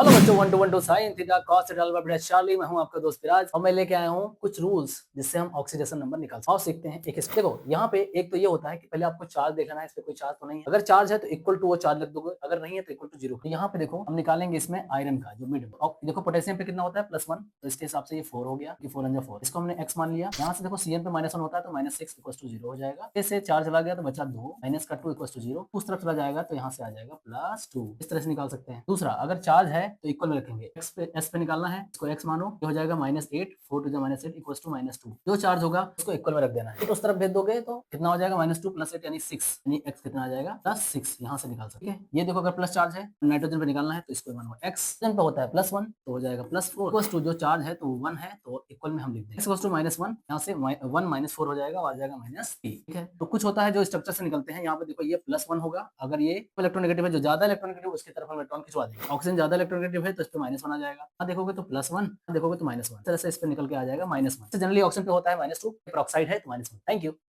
Hello बच्चों, 1 to 1 to sine theta cos theta alpha beta Charlie. मैं हूं आपका दोस्त फिराज और मैं लेके आया हूं कुछ रूल्स जिससे हम ऑक्सीडेशन नंबर निकाल सकते हैं। और सीखते हैं एक इस देखो यहाँ पे एक तो ये होता है कि पहले आपको चार्ज देखना है, इस पे कोई चार्ज तो नहीं है। अगर चार्ज है तो इक्वल टू वो चार्ज लिख दोगे, अगर नहीं है तो इक्वल टू जीरो। तो यहाँ पे देखो हम निकालेंगे इसमें आयरन का जो मिड और देखो पोटेशियम पे कितना होता है +1, तो इसके हिसाब से ये 4 हो गया, 4 इसको हमने x मान लिया। यहाँ से देखो Cn पे -1 होता है तो -6 इक्वल टू 0 हो जाएगा। इससे चार्ज चला गया तो बचा 2 माइनस का 2 इक्वल टू 0। उस तरफ चला जाएगा तो यहाँ से आ जाएगा +2। इस तरह से निकाल सकते हैं। दूसरा, अगर चार्ज है तो इक्वल में रखेंगे, एस पे निकालना है, इसको x मानो, ये हो जाएगा -8, 4 टू -8 इक्वल्स टू -2। जो चार्ज होगा उसको इक्वल में रख देना है। तो उस तरफ भेज दोगे तो कितना हो जाएगा, -2 + 8 यानी 6, यानी x कितना आ जाएगा +6। यहाँ से निकाल सकते हैं। ये देखो अगर प्लस चार्ज है, नाइट्रोजन पे निकालना है तो इसको मानो x पे होता है +1 तो हो जाएगा +4 इक्वल्स टू जो चार्ज है तो 1 है तो इक्वल में हम लिख देंगे x इक्वल्स टू -1, यहाँ से 1 - 4 हो जाएगा और आ जाएगा -3। ठीक है, तो कुछ होता है जो स्ट्रक्चर से निकलते हैं। यहाँ पे देखो ये +1 होगा, अगर ये इलेक्ट्रोनेगेटिव है, जो ज्यादा इलेक्ट्रोनेगेटिव उसकी तरफ हम इलेक्ट्रॉन खिंचवा देंगे। ऑक्सीजन ज्यादा इलेक्ट्रोनेगेटिव है तो इस पे -1 आ जाएगा। देखोगे तो +1, देखोगे तो -1, इस तरह से इस पे निकल के आ जाएगा -1। जनरली ऑक्सीजन पे होता है -2, पेरोक्साइड है तो -1। Thank you.